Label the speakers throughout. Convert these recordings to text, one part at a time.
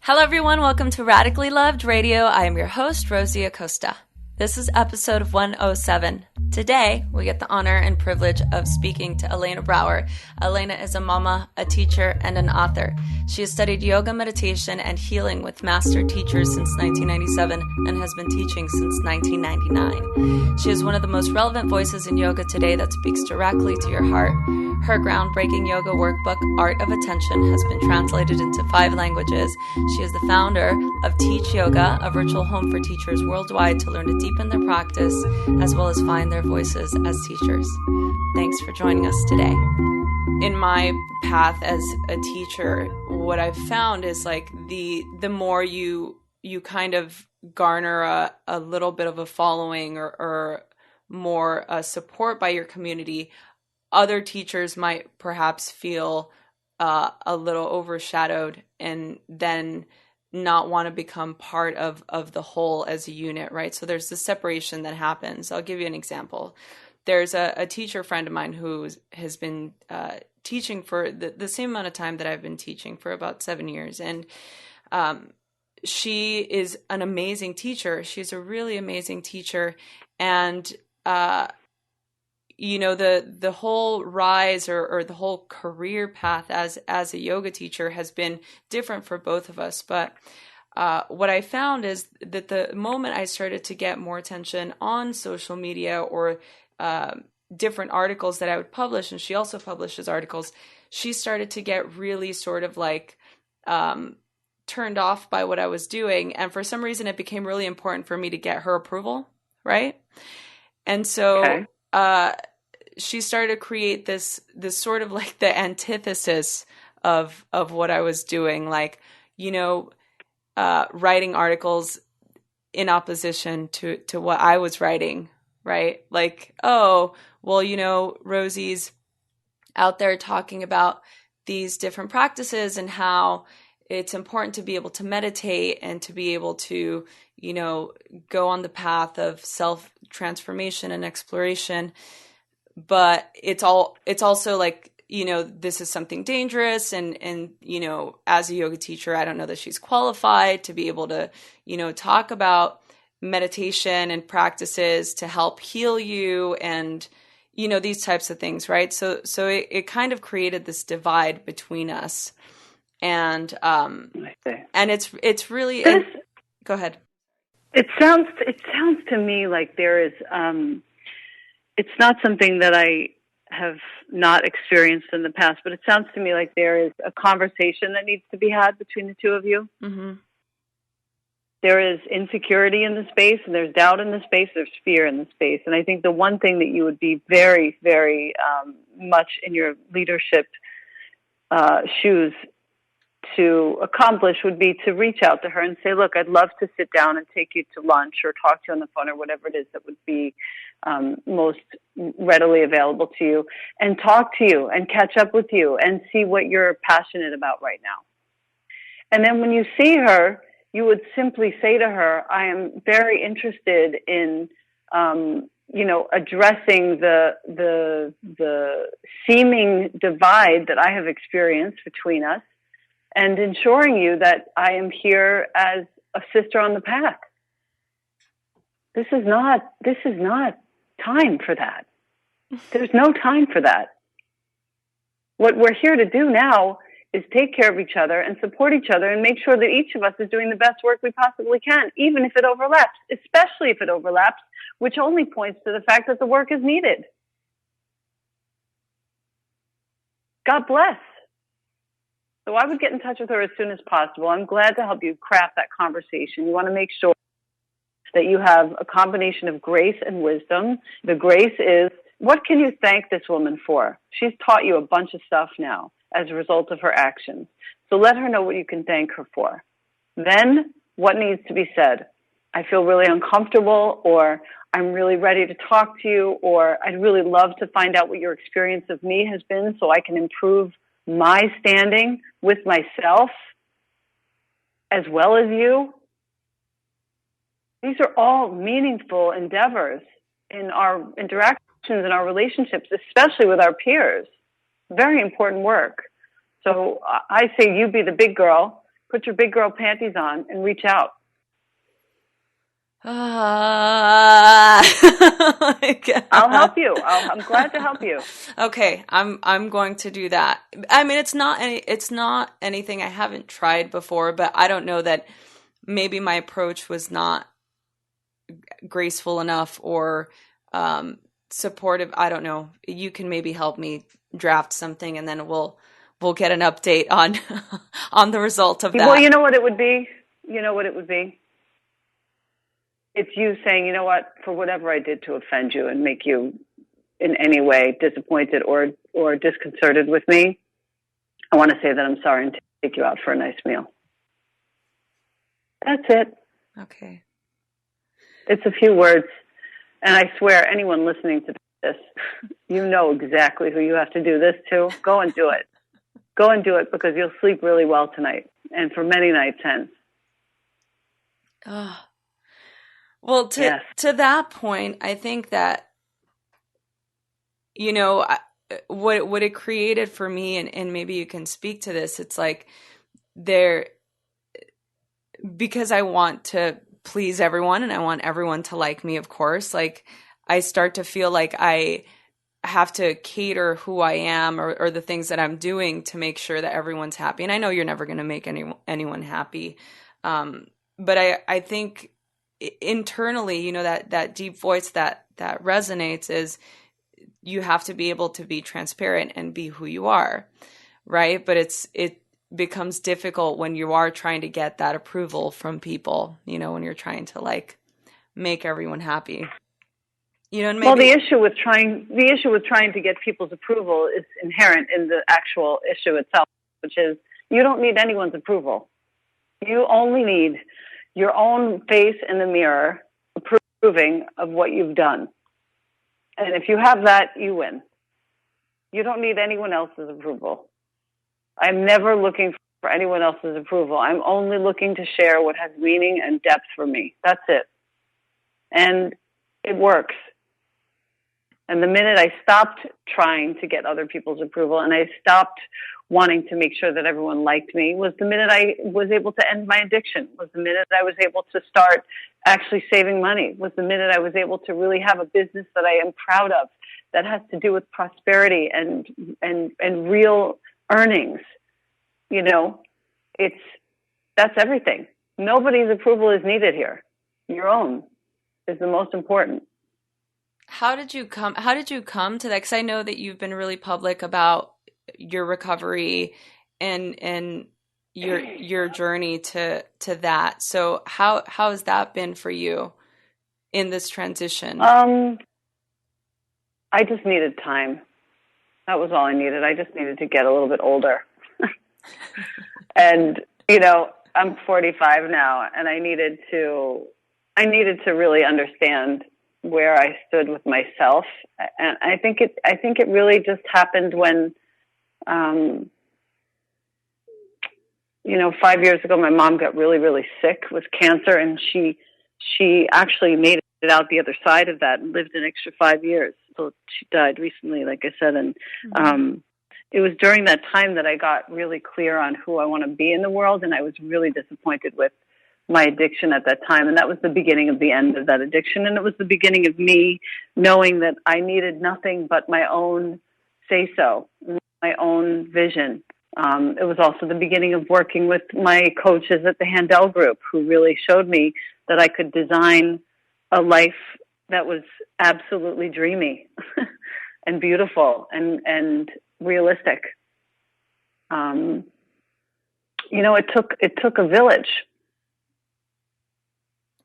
Speaker 1: Hello, everyone. Welcome to Radically Loved Radio. I am your host, Rosie Acosta. This is episode 107. Today, we get the honor and privilege of speaking to Elena Brower. Elena is a mama, a teacher, and an author. She has studied yoga, meditation, and healing with master teachers since 1997 and has been teaching since 1999. She is one of the most relevant voices in yoga today that speaks directly to your heart. Her groundbreaking yoga workbook, Art of Attention, has been translated into 5 languages. She is the founder of Teach.yoga, a virtual home for teachers worldwide to learn to deepen their practice as well as find their voices as teachers. Thanks for joining us today. In my path as a teacher, what I've found is like the more you kind of garner a little bit of a following or more support by your community, other teachers might perhaps feel a little overshadowed and then not want to become part of the whole as a unit, right? So there's this separation that happens. I'll give you an example. There's a teacher friend of mine who has been teaching for the same amount of time that I've been teaching, for about 7 years. And she is an amazing teacher. She's a really amazing teacher. And the whole rise or the whole career path as a yoga teacher has been different for both of us. But what I found is that the moment I started to get more attention on social media or different articles that I would publish, and she also publishes articles, she started to get really sort of like turned off by what I was doing. And for some reason, it became really important for me to get her approval, right? And so... Okay. She started to create this sort of like the antithesis of what I was doing, like, writing articles in opposition to what I was writing, right? Like, oh, well, Rosie's out there talking about these different practices and how it's important to be able to meditate and to be able to, go on the path of self-transformation and exploration. But it's also like, this is something dangerous. And, as a yoga teacher, I don't know that she's qualified to be able to, talk about meditation and practices to help heal you and, these types of things. Right. So it kind of created this divide between us. And it's really, go ahead.
Speaker 2: It sounds to me like there is, it's not something that I have not experienced in the past, but it sounds to me like there is a conversation that needs to be had between the two of you. Mm-hmm. There is insecurity in the space, and there's doubt in the space, there's fear in the space. And I think the one thing that you would be very, very much in your leadership shoes to accomplish would be to reach out to her and say, look, I'd love to sit down and take you to lunch or talk to you on the phone or whatever it is that would be most readily available to you, and talk to you and catch up with you and see what you're passionate about right now. And then when you see her, you would simply say to her, I am very interested in, addressing the seeming divide that I have experienced between us, and ensuring you that I am here as a sister on the path. This is not time for that. There's no time for that. What we're here to do now is take care of each other and support each other and make sure that each of us is doing the best work we possibly can, even if it overlaps, especially if it overlaps, which only points to the fact that the work is needed. God bless. So I would get in touch with her as soon as possible. I'm glad to help you craft that conversation. You want to make sure that you have a combination of grace and wisdom. The grace is, what can you thank this woman for? She's taught you a bunch of stuff now as a result of her actions. So let her know what you can thank her for. Then, what needs to be said? I feel really uncomfortable, or I'm really ready to talk to you, or I'd really love to find out what your experience of me has been so I can improve my standing with myself as well as you. These are all meaningful endeavors in our interactions and our relationships, especially with our peers. Very important work. So I say you be the big girl Put your big girl panties on and reach out.
Speaker 1: Oh my God.
Speaker 2: I'll help you. I'm glad to help you.
Speaker 1: Okay, I'm going to do that. I mean, it's not anything I haven't tried before, but I don't know that maybe my approach was not graceful enough or supportive. I don't know. You can maybe help me draft something, and then we'll get an update on on the result of
Speaker 2: Well,
Speaker 1: that.
Speaker 2: you know what it would be? You know what it would be? It's you saying, you know what, for whatever I did to offend you and make you in any way disappointed or disconcerted with me, I want to say that I'm sorry and take you out for a nice meal. That's it.
Speaker 1: Okay.
Speaker 2: It's a few words. And I swear, anyone listening to this, you know exactly who you have to do this to. Go and do it. Go and do it, because you'll sleep really well tonight and for many nights hence.
Speaker 1: Oh. Well,
Speaker 2: Yes.
Speaker 1: to that point, I think that, you know, what it created for me, and maybe you can speak to this, it's like because I want to please everyone and I want everyone to like me, of course, like I start to feel like I have to cater who I am or the things that I'm doing to make sure that everyone's happy. And I know you're never going to make anyone happy. But I think internally, you know, that deep voice that resonates is you have to be able to be transparent and be who you are, right? But it becomes difficult when you are trying to get that approval from people, you know, when you're trying to like make everyone happy. You know, and maybe,
Speaker 2: well, the issue with trying to get people's approval is inherent in the actual issue itself, which is you don't need anyone's approval. You only need your own face in the mirror approving of what you've done. And if you have that, you win. You don't need anyone else's approval. I'm never looking for anyone else's approval. I'm only looking to share what has meaning and depth for me. That's it. And it works. And the minute I stopped trying to get other people's approval and I stopped wanting to make sure that everyone liked me was the minute I was able to end my addiction, was the minute I was able to start actually saving money, was the minute I was able to really have a business that I am proud of that has to do with prosperity and real earnings. You know, that's everything. Nobody's approval is needed here. Your own is the most important.
Speaker 1: How did you come to that? Because I know that you've been really public about your recovery and your journey to that. So how has that been for you in this transition?
Speaker 2: I just needed time. That was all I needed. I just needed to get a little bit older. And, you know, I'm 45 now, and I needed to really understand where I stood with myself. And I think it really just happened when, you know, 5 years ago, my mom got really, really sick with cancer, and she actually made it out the other side of that and lived an extra 5 years. So she died recently, like I said, and it was during that time that I got really clear on who I want to be in the world, and I was really disappointed with my addiction at that time. And that was the beginning of the end of that addiction. And it was the beginning of me knowing that I needed nothing but my own say-so, my own vision. It was also the beginning of working with my coaches at the Handel Group, who really showed me that I could design a life that was absolutely dreamy and beautiful and realistic. You know, it took a village.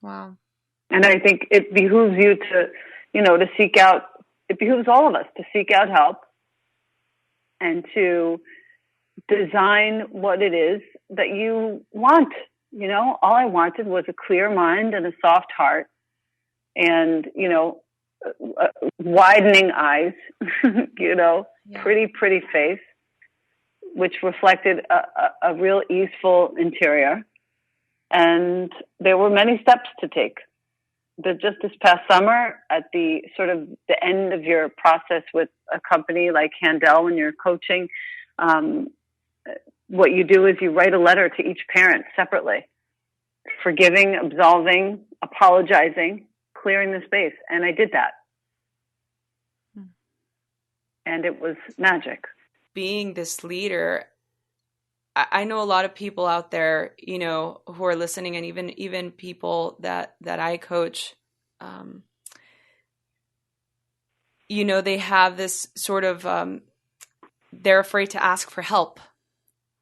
Speaker 1: Wow.
Speaker 2: And I think it behooves you to, you know, to seek out, it behooves all of us to seek out help and to design what it is that you want. You know, all I wanted was a clear mind and a soft heart and, you know, widening eyes, you know,
Speaker 1: Yeah.
Speaker 2: pretty face, which reflected a real easeful interior. And there were many steps to take. Just this past summer, at the sort of the end of your process with a company like Handel when you're coaching, what you do is you write a letter to each parent separately, forgiving, absolving, apologizing, clearing the space. And I did that. And it was magic.
Speaker 1: Being this leader, I know a lot of people out there, you know, who are listening, and even people that I coach, you know, they have this sort of, they're afraid to ask for help,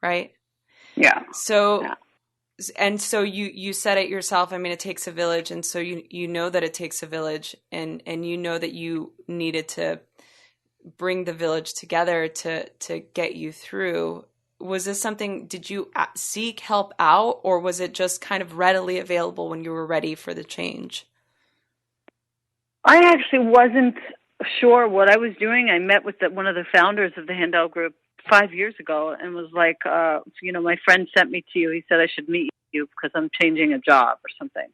Speaker 1: right?
Speaker 2: Yeah.
Speaker 1: So, yeah. And so you said it yourself. I mean, it takes a village. And so you know that it takes a village, and you know that you needed to bring the village together to get you through. Was this something, did you seek help out, or was it just kind of readily available when you were ready for the change?
Speaker 2: I actually wasn't sure what I was doing. I met with one of the founders of the Handel Group 5 years ago and was like, you know, my friend sent me to you. He said I should meet you because I'm changing a job or something.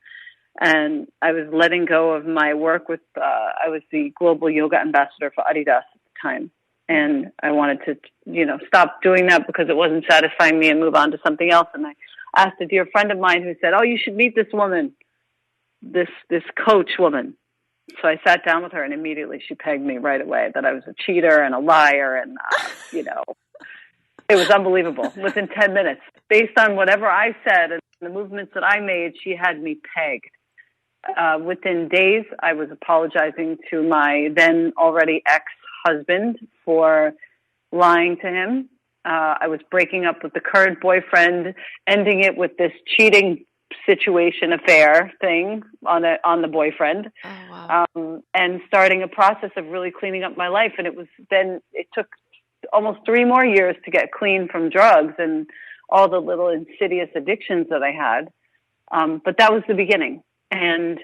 Speaker 2: And I was letting go of my work with, I was the global yoga ambassador for Adidas at the time. And I wanted to, you know, stop doing that because it wasn't satisfying me and move on to something else. And I asked a dear friend of mine who said, oh, you should meet this woman, this coach woman. So I sat down with her, and immediately she pegged me right away that I was a cheater and a liar. And, you know, it was unbelievable. Within 10 minutes, based on whatever I said and the movements that I made, she had me pegged. Within days, I was apologizing to my then already ex-husband for lying to him. I was breaking up with the current boyfriend, ending it with this cheating situation, affair thing on the boyfriend.
Speaker 1: Oh, wow.
Speaker 2: And starting a process of really cleaning up my life. And it took almost 3 more years to get clean from drugs and all the little insidious addictions that I had. But that was the beginning. And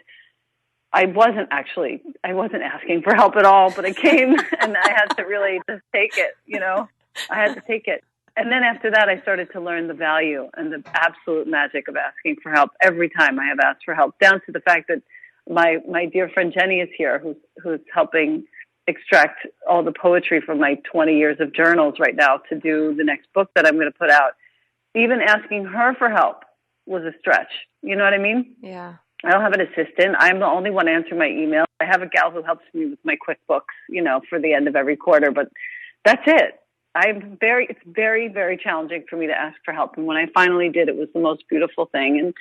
Speaker 2: I wasn't asking for help at all, but it came and I had to really just take it, you know, I had to take it. And then after that, I started to learn the value and the absolute magic of asking for help every time I have asked for help, down to the fact that my dear friend Jenny is here, who's helping extract all the poetry from my 20 years of journals right now to do the next book that I'm going to put out. Even asking her for help was a stretch. You know what I mean?
Speaker 1: Yeah.
Speaker 2: I don't have an assistant. I'm the only one answering my email. I have a gal who helps me with my QuickBooks, you know, for the end of every quarter, but that's it. It's very, very challenging for me to ask for help. And when I finally did, it was the most beautiful thing. And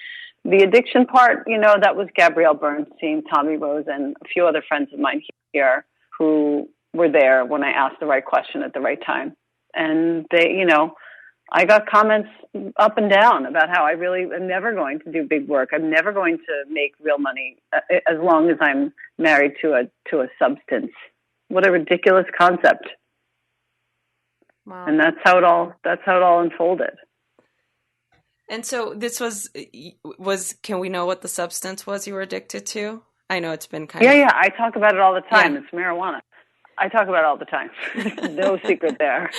Speaker 2: the addiction part, you know, that was Gabrielle Bernstein, Tommy Rose, and a few other friends of mine here who were there when I asked the right question at the right time. And they, you know, I got comments up and down about how I really am never going to do big work. I'm never going to make real money as long as I'm married to a substance. What a ridiculous concept.
Speaker 1: Wow.
Speaker 2: And that's how it all unfolded.
Speaker 1: And so this was, can we know what the substance was you were addicted to? I know it's been kind of.
Speaker 2: Yeah. I talk about it all the time.
Speaker 1: Yeah.
Speaker 2: It's marijuana. I talk about it all the time. No secret there.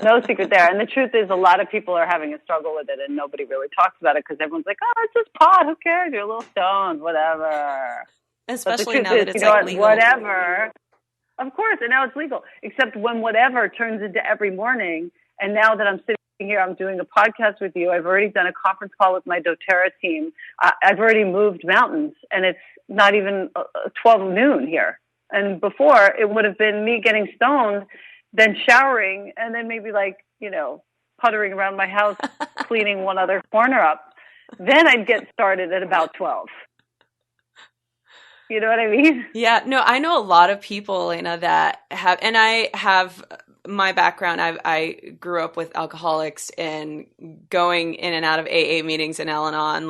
Speaker 2: No secret there. And the truth is, a lot of people are having a struggle with it, and nobody really talks about it because everyone's like, oh, it's just pot. Who cares? You're a little stoned, whatever.
Speaker 1: Especially now that it's like legal.
Speaker 2: Whatever. Of course, and now it's legal. Except when whatever turns into every morning, and now that I'm sitting here, I'm doing a podcast with you. I've already done a conference call with my doTERRA team. I've already moved mountains, and it's not even 12 noon here. And before, it would have been me getting stoned, then showering, and then maybe puttering around my house, cleaning one other corner up. Then I'd get started at about 12. You know what I mean?
Speaker 1: Yeah, no, I know a lot of people, Elena, that have, and I have my background. I grew up with alcoholics and going in and out of AA meetings in Al-Anon,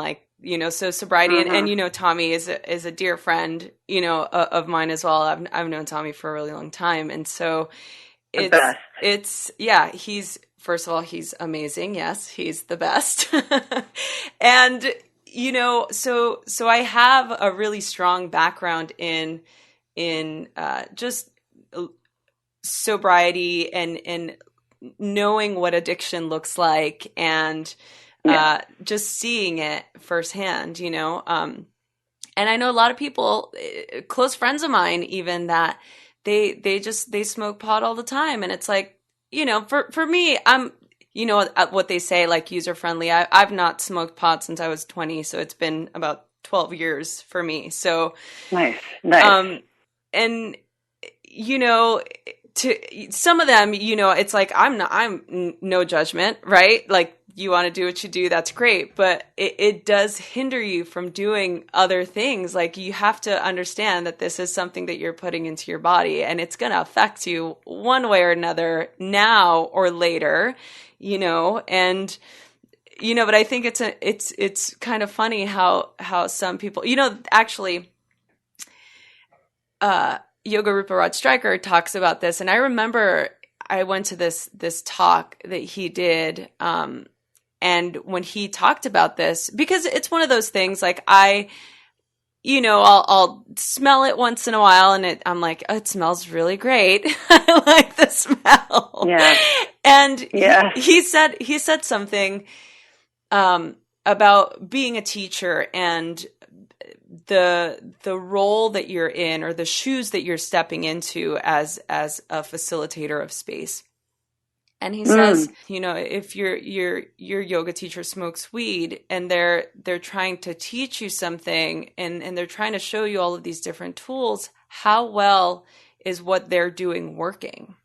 Speaker 1: so sobriety, and Tommy is a dear friend, of mine as well. I've known Tommy for a really long time, and so he's, first of all, he's amazing. Yes, he's the best, and so I have a really strong background in just sobriety and knowing what addiction looks like, and just seeing it firsthand, and I know a lot of people, close friends of mine, even, that they smoke pot all the time. And it's like, for me, you know, what they say, like user friendly. I've not smoked pot since I was 20, so it's been about 12 years for me. So
Speaker 2: Nice.
Speaker 1: And you know, to some of them, you know, it's like I'm no judgment, right? Like you want to do what you do, that's great, but it does hinder you from doing other things. Like you have to understand that this is something that you're putting into your body, and it's going to affect you one way or another, now or later, you know. And you know, but I think it's kind of funny how some people, you know, actually Yoga Rupa Rod Stryker talks about this, and I remember I went to this talk that he did, and when he talked about this, because it's one of those things, like you know, I'll smell it once in a while, and I'm like, oh, it smells really great. I like the smell.
Speaker 2: Yeah.
Speaker 1: And
Speaker 2: Yeah.
Speaker 1: he said something about being a teacher and the role that you're in, or the shoes that you're stepping into as a facilitator of space. And he says, you know, if your yoga teacher smokes weed and they're trying to teach you something, and they're trying to show you all of these different tools, how well is what they're doing working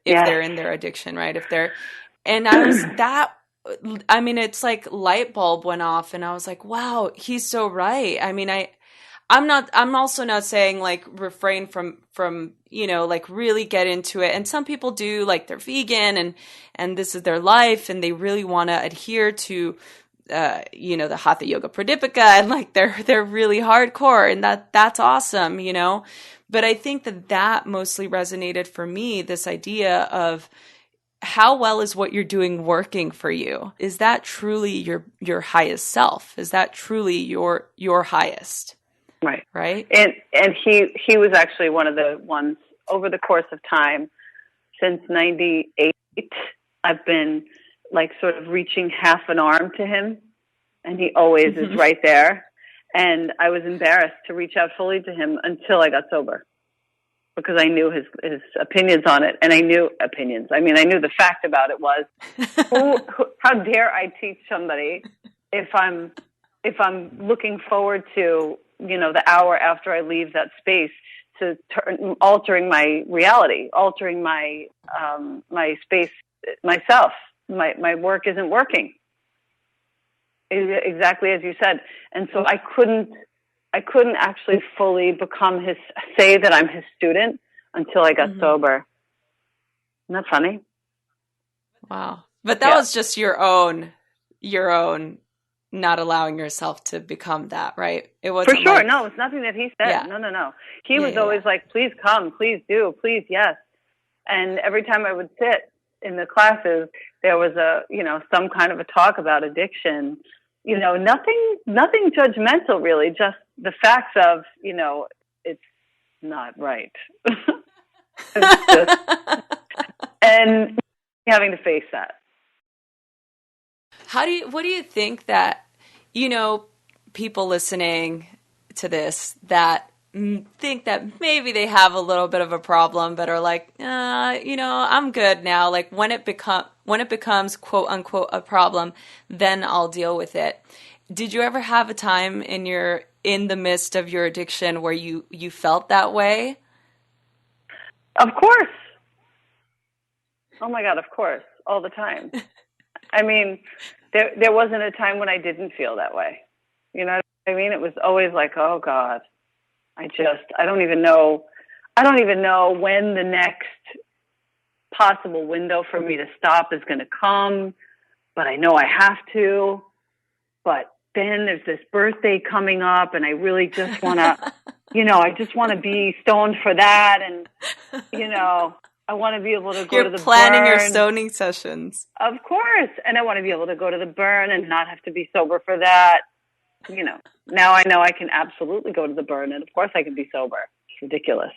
Speaker 1: if they're in their addiction, right? If they're, and I mean, it's like light bulb went off, and I was like, wow, he's so right. I mean, I'm also not saying like refrain from, you know, like really get into it. And some people do, like they're vegan and this is their life, and they really want to adhere to, you know, the Hatha Yoga Pradipika, and like they're really hardcore, and that's awesome, you know. But I think that mostly resonated for me, this idea of how well is what you're doing working for you? Is that truly your highest self? Is that truly your highest?
Speaker 2: Right.
Speaker 1: Right.
Speaker 2: And he was actually one of the ones over the course of time since 98. I've been like sort of reaching half an arm to him, and he always is right there. And I was embarrassed to reach out fully to him until I got sober, because I knew his opinions on it, and I knew opinions. I mean, I knew the fact about it was, how dare I teach somebody if I'm looking forward to, you know, the hour after I leave that space to altering my reality, altering my my space, myself. My work isn't working. Exactly as you said, and so I couldn't actually fully say that I'm his student until I got sober. Isn't that funny?
Speaker 1: Wow. But that was just your own not allowing yourself to become that, right? It wasn't
Speaker 2: for sure.
Speaker 1: like,
Speaker 2: no, it's nothing that he said.
Speaker 1: Yeah.
Speaker 2: No. He was always like, please come, please do, please, yes. And every time I would sit in the classes, there was some kind of a talk about addiction. You know, nothing judgmental, really, just the facts of, you know, it's not right. And having to face that.
Speaker 1: What do you think that, you know, people listening to this that think that maybe they have a little bit of a problem, but are like, you know, I'm good now. Like when it becomes quote unquote a problem, then I'll deal with it. Did you ever have a time in the midst of your addiction where you felt that way?
Speaker 2: Of course. Oh my God, of course. All the time. I mean, there wasn't a time when I didn't feel that way. You know what I mean? It was always like, oh God, I don't even know when the next possible window for me to stop is going to come, but I know I have to. But then there's this birthday coming up, and I really just want to, you know, I just want to be stoned for that. And, you know, I want to be able to go to the burn.
Speaker 1: You're planning your stoning sessions.
Speaker 2: Of course. And I want to be able to go to the burn and not have to be sober for that. You know, now I know I can absolutely go to the burn, and of course I can be sober. It's ridiculous.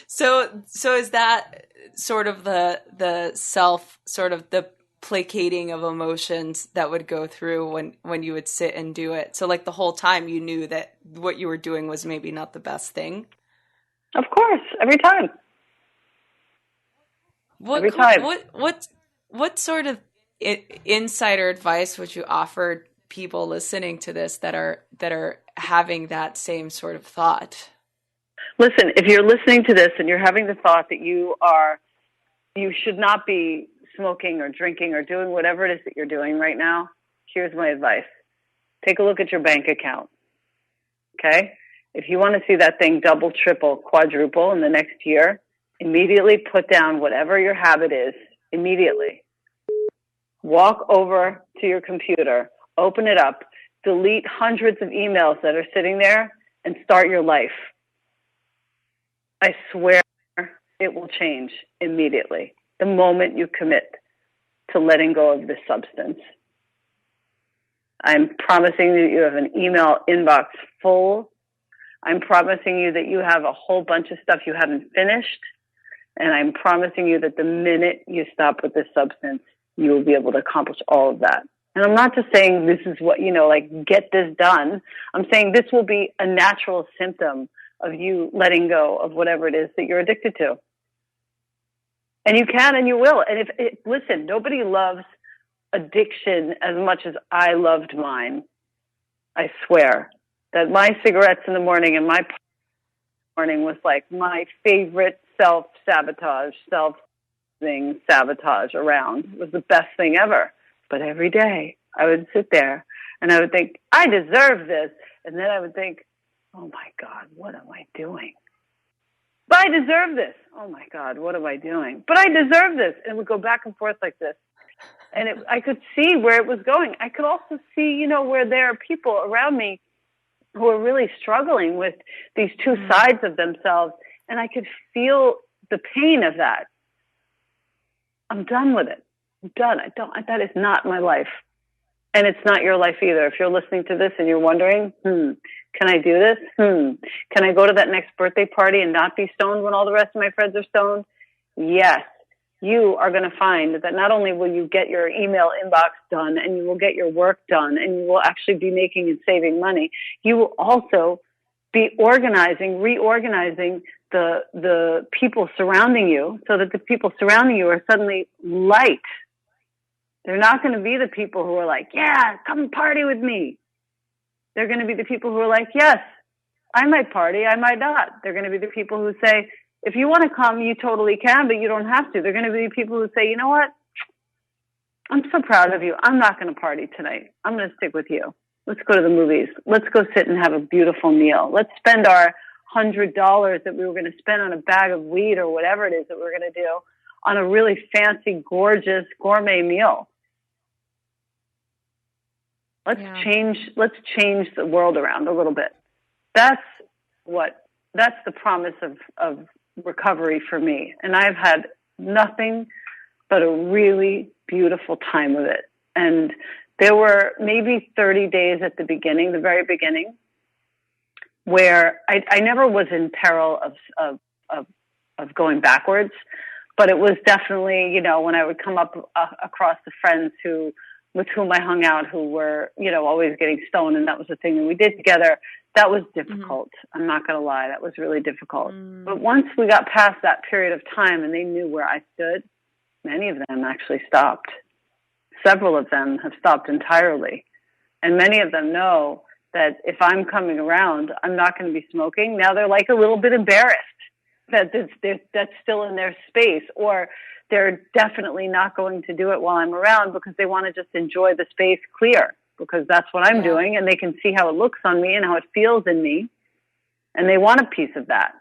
Speaker 1: So is that sort of the self, sort of the placating of emotions that would go through when you would sit and do it? So like the whole time you knew that what you were doing was maybe not the best thing?
Speaker 2: Of course, every time. every time.
Speaker 1: What sort of insider advice would you offer people listening to this that are having that same sort of thought?
Speaker 2: Listen, if you're listening to this and you're having the thought that you should not be smoking or drinking or doing whatever it is that you're doing right now, here's my advice. Take a look at your bank account. Okay? If you want to see that thing double, triple, quadruple in the next year, immediately put down whatever your habit is. Immediately. Walk over to your computer, open it up, delete hundreds of emails that are sitting there, and start your life. I swear it will change immediately the moment you commit to letting go of this substance. I'm promising you have an email inbox full. I'm promising you that you have a whole bunch of stuff you haven't finished. And I'm promising you that the minute you stop with this substance, you will be able to accomplish all of that. And I'm not just saying this is what, get this done. I'm saying this will be a natural symptom of you letting go of whatever it is that you're addicted to. And you can and you will. And listen, nobody loves addiction as much as I loved mine. I swear that my cigarettes in the morning and my morning was like my favorite self-sabotage around. It was the best thing ever. But every day I would sit there and I would think, I deserve this. And then I would think, oh my God, what am I doing? But I deserve this. Oh my God, what am I doing? But I deserve this. And it would go back and forth like this. And I could see where it was going. I could also see, where there are people around me who are really struggling with these two sides of themselves. And I could feel the pain of that. I'm done with it. I'm done. That is not my life. And it's not your life either. If you're listening to this and you're wondering, can I do this? Can I go to that next birthday party and not be stoned when all the rest of my friends are stoned? Yes. You are going to find that not only will you get your email inbox done and you will get your work done and you will actually be making and saving money, you will also be reorganizing the people surrounding you so that the people surrounding you are suddenly light. They're not going to be the people who are like, yeah, come party with me. They're going to be the people who are like, yes, I might party, I might not. They're going to be the people who say, if you want to come, you totally can, but you don't have to. They're going to be the people who say, you know what? I'm so proud of you. I'm not going to party tonight. I'm going to stick with you. Let's go to the movies. Let's go sit and have a beautiful meal. Let's spend our $100 that we were going to spend on a bag of weed or whatever it is that we're going to do on a really fancy, gorgeous, gourmet meal. Let's change the world around a little bit. That's the promise of recovery for me. And I've had nothing but a really beautiful time with it. And there were maybe 30 days at the beginning, the very beginning, where I never was in peril of going backwards, but it was definitely, when I would come up across the friends with whom I hung out who were, always getting stoned, and that was the thing that we did together. That was difficult. I'm not going to lie. That was really difficult. But once we got past that period of time and they knew where I stood, many of them actually stopped. Several of them have stopped entirely. And many of them know that if I'm coming around, I'm not going to be smoking. Now they're like a little bit embarrassed that that's still in their space, or they're definitely not going to do it while I'm around because they want to just enjoy the space clear, because that's what I'm doing, and they can see how it looks on me and how it feels in me, and they want a piece of that.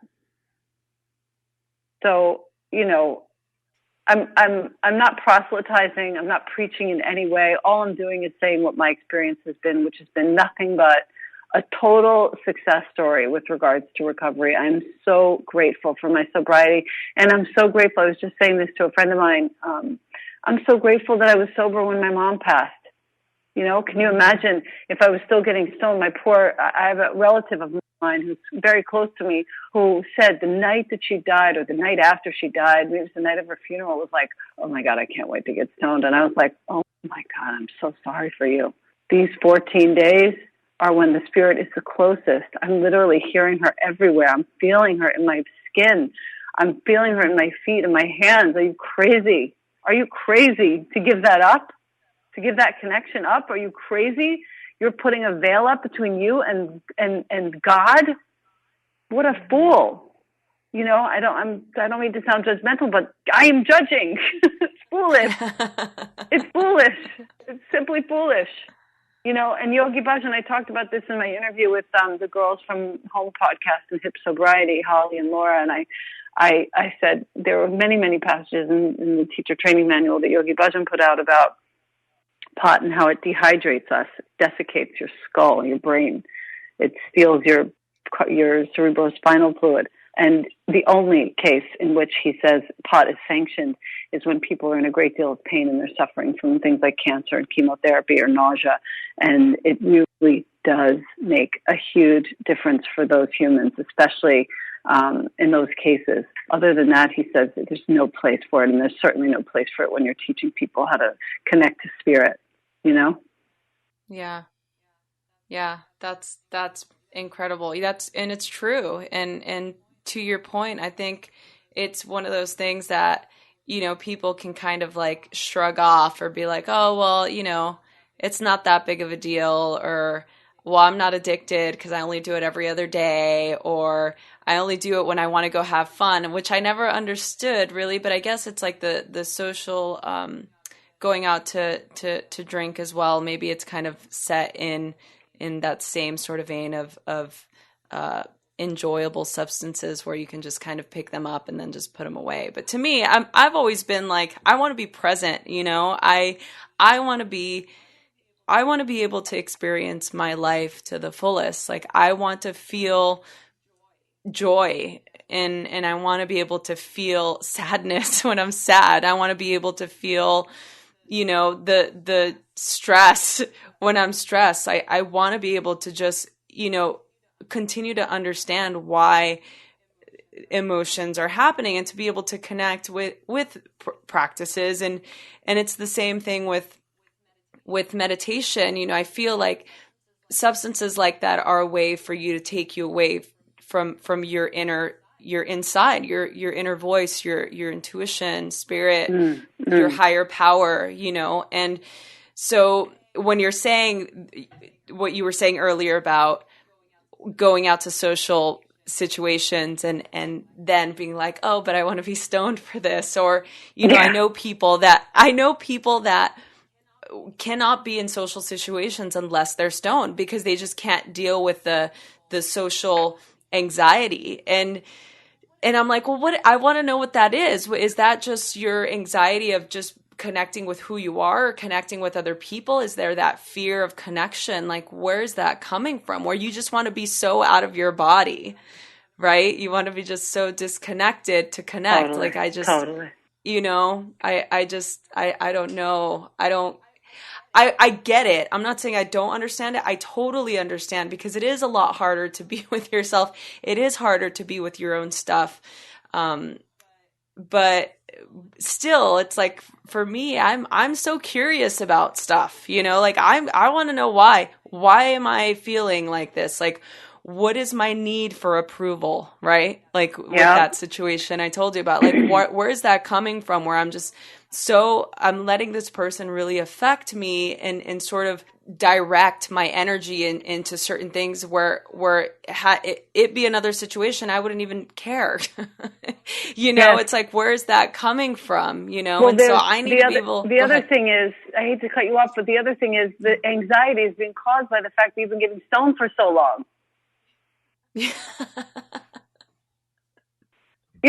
Speaker 2: So, I'm not proselytizing. I'm not preaching in any way. All I'm doing is saying what my experience has been, which has been nothing but a total success story with regards to recovery. I'm so grateful for my sobriety, and I'm so grateful. I was just saying this to a friend of mine. I'm so grateful that I was sober when my mom passed. Can you imagine if I was still getting stoned? I have a relative of mine who's very close to me who said the night that she died, or the night after she died, maybe it was the night of her funeral, was like, oh my God, I can't wait to get stoned. And I was like, oh my God, I'm so sorry for you. These 14 days are when the spirit is the closest. I'm literally hearing her everywhere. I'm feeling her in my skin. I'm feeling her in my feet and my hands. Are you crazy? Are you crazy to give that up? To give that connection up? Are you crazy? You're putting a veil up between you and God? What a fool. You know, I don't mean to sound judgmental, but I am judging. It's foolish. It's foolish. It's simply foolish. You know, and Yogi Bhajan, I talked about this in my interview with the girls from Home Podcast and Hip Sobriety, Holly and Laura, and I said there were many, many passages in the teacher training manual that Yogi Bhajan put out about pot and how it dehydrates us, it desiccates your skull, your brain. It steals your cerebrospinal fluid. And the only case in which he says pot is sanctioned is when people are in a great deal of pain and they're suffering from things like cancer and chemotherapy or nausea. And it really does make a huge difference for those humans, especially in those cases. Other than that, he says that there's no place for it, and there's certainly no place for it when you're teaching people how to connect to spirit, you know?
Speaker 1: Yeah. Yeah, that's incredible. And it's true. And to your point, I think it's one of those things that, you know, people can kind of like shrug off or be like, oh, well, you know, it's not that big of a deal, or, well, I'm not addicted because I only do it every other day, or I only do it when I want to go have fun, which I never understood really. But I guess it's like the social going out to drink as well. Maybe it's kind of set in that same sort of vein of enjoyable substances where you can just kind of pick them up and then just put them away. But to me, I've always been like, I want to be present, you know, I want to be able to experience my life to the fullest. Like I want to feel joy and I want to be able to feel sadness when I'm sad. I want to be able to feel, you know, the stress when I'm stressed. I want to be able to just, you know, continue to understand why emotions are happening and to be able to connect with practices. And it's the same thing with meditation. You know, I feel like substances like that are a way for you to take you away from your inside, your inner voice, your intuition, spirit, your higher power, you know. And so when you're saying what you were saying earlier about going out to social situations and then being like, oh, but I want to be stoned for this, or, you know, I know people that cannot be in social situations unless they're stoned because they just can't deal with the social anxiety. And I'm like, well, I want to know what that is. Is that just your anxiety of just connecting with who you are or connecting with other people? Is there that fear of connection? Like, where's that coming from? Where you just want to be so out of your body, right? You want to be just so disconnected to connect.
Speaker 2: Totally,
Speaker 1: like I just,
Speaker 2: totally.
Speaker 1: You know, I don't know. I get it. I'm not saying I don't understand it. I totally understand because it is a lot harder to be with yourself. It is harder to be with your own stuff. But still, it's like for me, I'm so curious about stuff, you know, like I want to know why am I feeling like this? Like, what is my need for approval, right? Like with that situation I told you about, like where is that coming from? Where I'm letting this person really affect me and sort of direct my energy into certain things where it be another situation, I wouldn't even care. You know, It's like, where is that coming from? You know, and so I need to be able.
Speaker 2: The other thing is, I hate to cut you off, but the other thing is the anxiety is being caused by the fact that you've been getting stoned for so long. You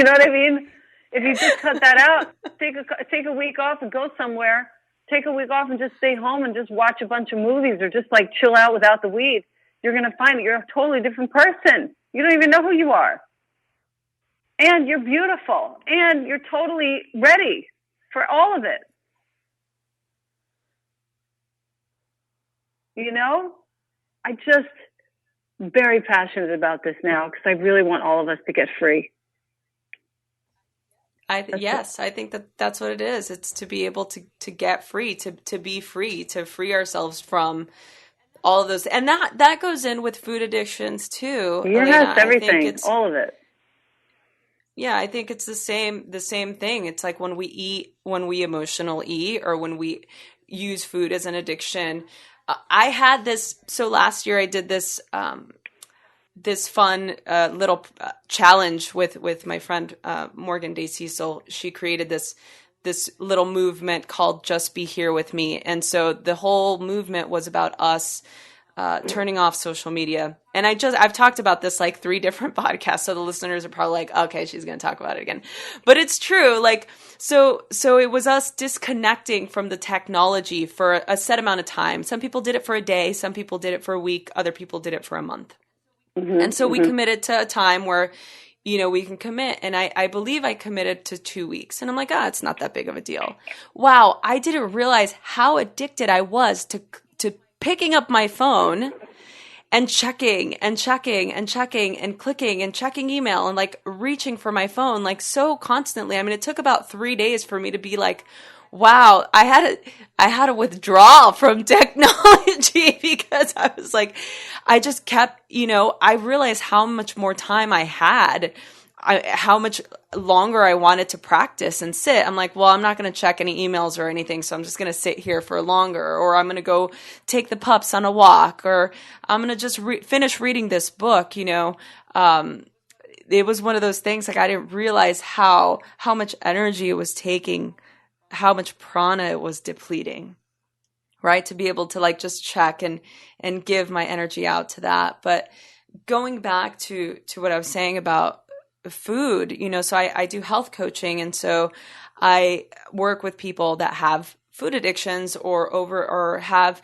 Speaker 2: know what I mean? If you just cut that out, take a week off and go somewhere. Take a week off and just stay home and just watch a bunch of movies or just like chill out without the weed. You're going to find that you're a totally different person. You don't even know who you are. And you're beautiful. And you're totally ready for all of it. You know? I just very passionate about this now because I really want all of us to get free.
Speaker 1: Yes, I think that's what it is. It's to be able to get free, to be free, to free ourselves from all of those. And that goes in with food addictions too.
Speaker 2: Yes,
Speaker 1: Elena.
Speaker 2: everything, all of it.
Speaker 1: Yeah, I think it's the same thing. It's like when we eat, when we emotional eat, or when we use food as an addiction. I had this, so last year I did this this fun little challenge with my friend Morgan Day Cecil. She created this little movement called Just Be Here With Me. And so the whole movement was about us turning off social media. And I've talked about this like 3 different podcasts. So the listeners are probably like, okay, she's going to talk about it again. But it's true. Like, so it was us disconnecting from the technology for a set amount of time. Some people did it for a day. Some people did it for a week. Other people did it for a month.
Speaker 2: Mm-hmm,
Speaker 1: And so we
Speaker 2: mm-hmm.
Speaker 1: committed to a time where, you know, we can commit. And I believe I committed to 2 weeks. And I'm like, it's not that big of a deal. Wow. I didn't realize how addicted I was to picking up my phone and checking and checking and checking and clicking and checking email and like reaching for my phone like so constantly. I mean, it took about 3 days for me to be like, wow, I had to withdraw from technology because I was like, I just kept, you know, I realized how much more time I had, how much longer I wanted to practice and sit. I'm like, well, I'm not going to check any emails or anything. So I'm just going to sit here for longer, or I'm going to go take the pups on a walk, or I'm going to just finish reading this book. You know, it was one of those things like I didn't realize how much energy it was taking, how much prana it was depleting, right? To be able to like just check and give my energy out to that. But going back to what I was saying about food, you know, so I do health coaching. And so I work with people that have food addictions or have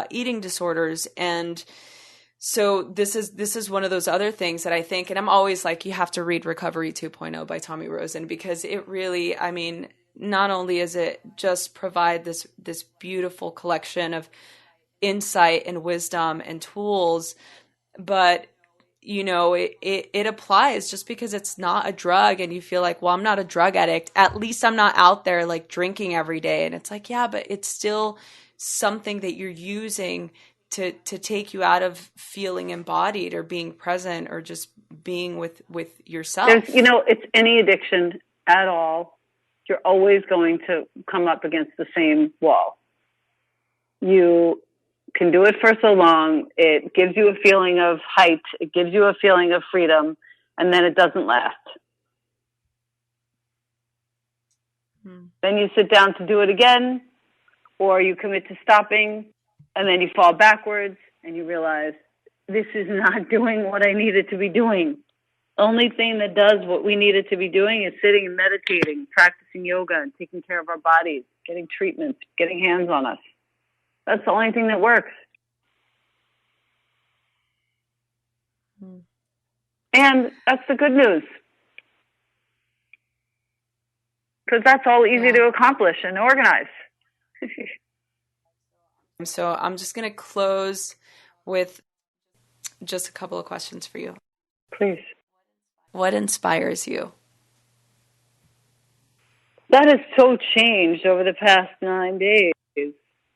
Speaker 1: eating disorders. And so this is one of those other things that I think, and I'm always like, you have to read Recovery 2.0 by Tommy Rosen, because it really, I mean, not only is it just provide this beautiful collection of insight and wisdom and tools, but you know, it applies just because it's not a drug and you feel like, well, I'm not a drug addict. At least I'm not out there like drinking every day. And it's like, yeah, but it's still something that you're using to take you out of feeling embodied or being present or just being with yourself.
Speaker 2: There's, you know, it's any addiction at all. You're always going to come up against the same wall. You can do it for so long. It gives you a feeling of height. It gives you a feeling of freedom, and then it doesn't last. Then you sit down to do it again, or you commit to stopping, and then you fall backwards, and you realize this is not doing what I need it to be doing. Only thing that does what we need it to be doing is sitting and meditating, practicing yoga, and taking care of our bodies, getting treatments, getting hands on us. That's the only thing that works. And that's the good news. Because that's all easy to accomplish and organize.
Speaker 1: So I'm just going to close with just a couple of questions for you.
Speaker 2: Please.
Speaker 1: What inspires you?
Speaker 2: That has so changed over the past 9 days.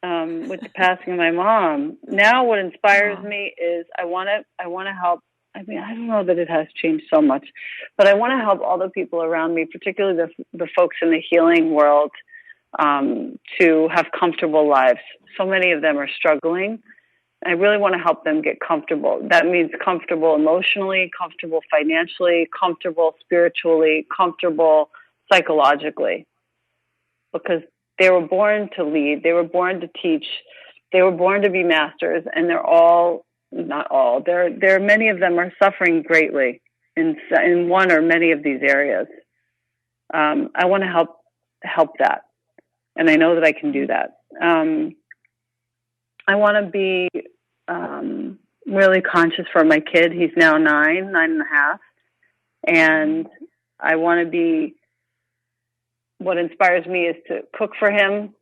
Speaker 2: With the passing of my mom. Now what inspires me is I want to help. I mean, I don't know that it has changed so much, but I want to help all the people around me, particularly the folks in the healing world, to have comfortable lives. So many of them are struggling. I really want to help them get comfortable. That means comfortable emotionally, comfortable financially, comfortable spiritually, comfortable psychologically, because they were born to lead. They were born to teach. They were born to be masters, and they're all, not all, there many of them are suffering greatly in one or many of these areas. I want to help that, and I know that I can do that. I want to be really conscious for my kid. He's now 9.5, and I want to be. What inspires me is to cook for him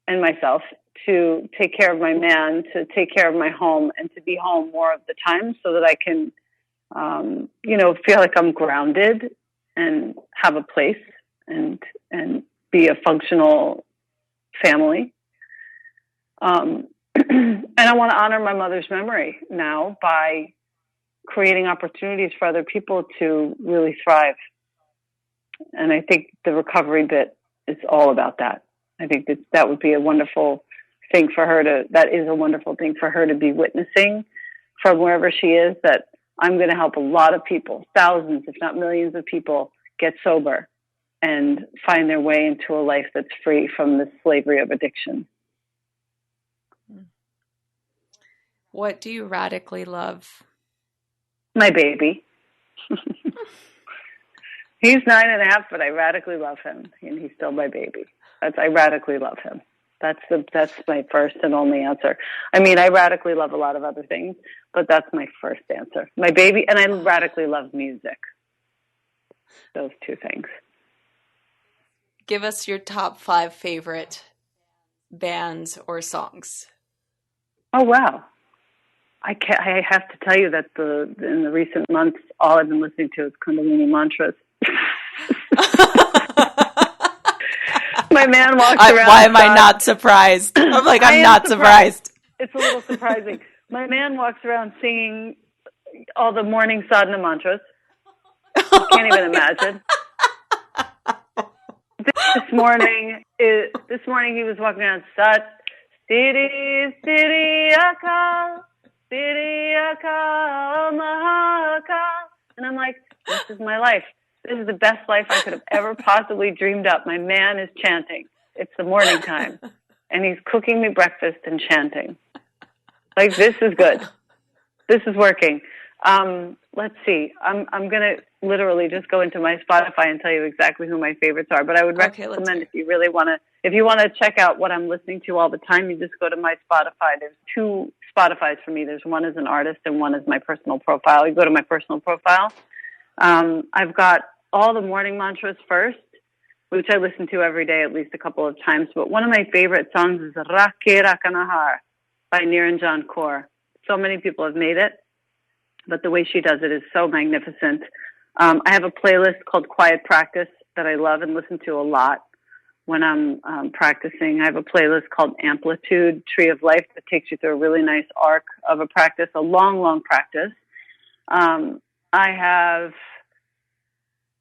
Speaker 2: and myself, to take care of my man, to take care of my home, and to be home more of the time so that I can, feel like I'm grounded and have a place and be a functional family. And I want to honor my mother's memory now by creating opportunities for other people to really thrive. And I think the recovery bit is all about that. I think that would be a wonderful thing for her that is a wonderful thing for her to be witnessing from wherever she is, that I'm going to help a lot of people, thousands, if not millions of people, get sober and find their way into a life that's free from the slavery of addiction.
Speaker 1: What do you radically love?
Speaker 2: My baby. He's 9.5, but I radically love him, and he's still my baby. I radically love him. That's my first and only answer. I mean, I radically love a lot of other things, but that's my first answer. My baby, and I radically love music. Those two things.
Speaker 1: Give us your top 5 favorite bands or songs.
Speaker 2: Oh, wow. I have to tell you that in the recent months, all I've been listening to is Kundalini mantras. My man walks around.
Speaker 1: Why am I not surprised? I'm like, I'm not surprised.
Speaker 2: It's a little surprising. My man walks around singing all the morning sadhana mantras. I can't even imagine. This morning he was walking around Sat Siri Siri Akal Siri Akal Mahakal, and I'm like, this is my life. This is the best life I could have ever possibly dreamed up. My man is chanting. It's the morning time, and he's cooking me breakfast and chanting. Like, this is good. This is working. Let's see. I'm going to literally just go into my Spotify and tell you exactly who my favorites are. But I would recommend, if you want to check out what I'm listening to all the time, you just go to my Spotify. There's 2 Spotifys for me. There's one as an artist and one as my personal profile. You go to my personal profile. I've got all the morning mantras first, which I listen to every day at least a couple of times. But one of my favorite songs is Rake Rakanahar by Niranjan Kaur. So many people have made it, but the way she does it is so magnificent. I have a playlist called Quiet Practice that I love and listen to a lot when I'm practicing. I have a playlist called Amplitude, Tree of Life, that takes you through a really nice arc of a practice, a long, long practice.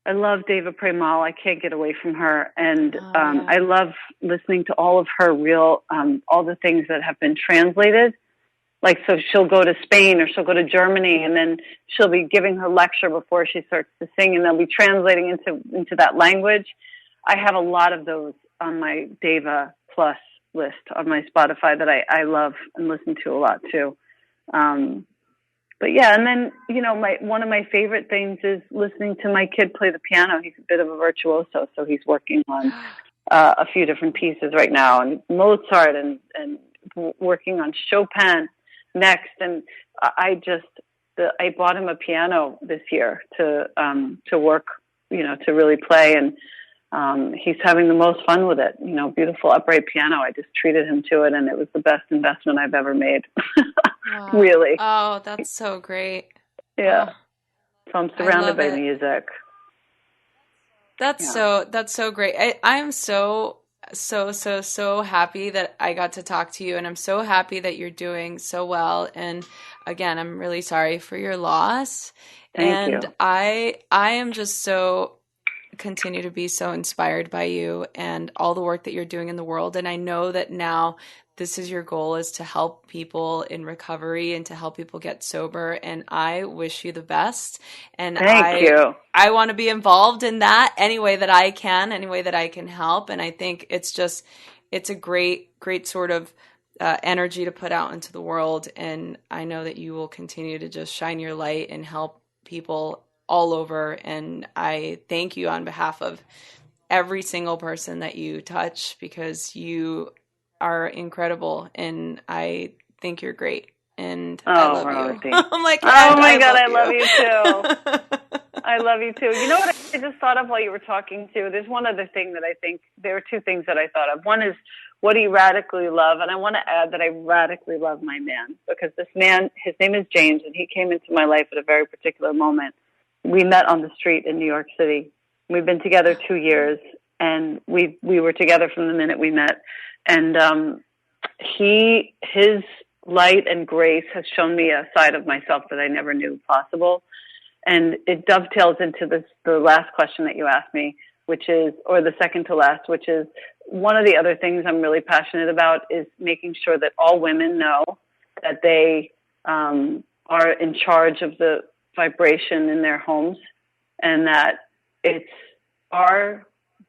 Speaker 2: I love Deva Premal. I can't get away from her. And I love listening to all of her all the things that have been translated. Like, so she'll go to Spain or she'll go to Germany, and then she'll be giving her lecture before she starts to sing, and they'll be translating into that language. I have a lot of those on my Deva Plus list on my Spotify that I love and listen to a lot too. But yeah, and then, one of my favorite things is listening to my kid play the piano. He's a bit of a virtuoso, so he's working on a few different pieces right now, and Mozart and working on Chopin next. And I bought him a piano this year to work, to really play, and he's having the most fun with it. Beautiful upright piano. I just treated him to it, and it was the best investment I've ever made.
Speaker 1: Wow.
Speaker 2: Really.
Speaker 1: Oh, that's so great.
Speaker 2: Yeah. So I'm surrounded by music.
Speaker 1: That's so great. I'm so happy that I got to talk to you, and I'm so happy that you're doing so well. And again, I'm really sorry for your loss.
Speaker 2: Thank you.
Speaker 1: I am just so continue to be so inspired by you and all the work that you're doing in the world. And I know that now this is your goal, is to help people in recovery and to help people get sober. And I wish you the best. And
Speaker 2: Thank you.
Speaker 1: I want to be involved in that any way that I can, any way that I can help. And I think it's a great sort of energy to put out into the world. And I know that you will continue to just shine your light and help people all over. And I thank you on behalf of every single person that you touch, because you are incredible, and I think you're great, and I love
Speaker 2: Rosie.
Speaker 1: you. I'm like,
Speaker 2: oh my God, I love you too. I love you too. You know what I just thought of while you were talking too? There's one other thing that I think, there are 2 things that I thought of. One is, what do you radically love? And I want to add that I radically love my man, because this man, his name is James, and he came into my life at a very particular moment. We met on the street in New York City. We've been together 2 years, and we were together from the minute we met. And his light and grace has shown me a side of myself that I never knew possible. And it dovetails into the last question that you asked me. or the second to last, which is one of the other things I'm really passionate about, is making sure that all women know that they are in charge of the vibration in their homes, and that it's our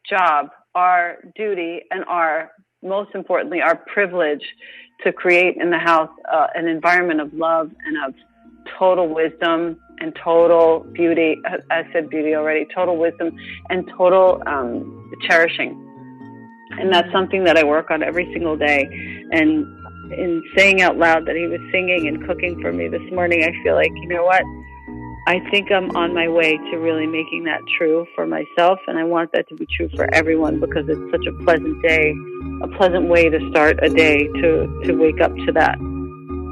Speaker 2: job, our duty, and most importantly, our privilege to create in the house an environment of love and of total wisdom and total beauty. I said beauty already. Total wisdom and total cherishing. And that's something that I work on every single day. And in saying out loud that he was singing and cooking for me this morning, I feel like, you know what? I think I'm on my way to really making that true for myself, and I want that to be true for everyone, because it's such a pleasant day, a pleasant way to start a day, to wake up to that.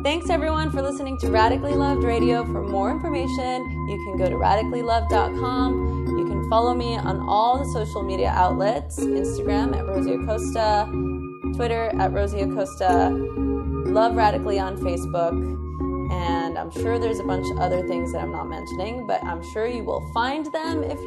Speaker 1: Thanks everyone for listening to Radically Loved Radio. For more information, you can go to radicallyloved.com. You can follow me on all the social media outlets, Instagram at Rosie Acosta, Twitter at Rosie Acosta, Love Radically on Facebook. And I'm sure there's a bunch of other things that I'm not mentioning, but I'm sure you will find them if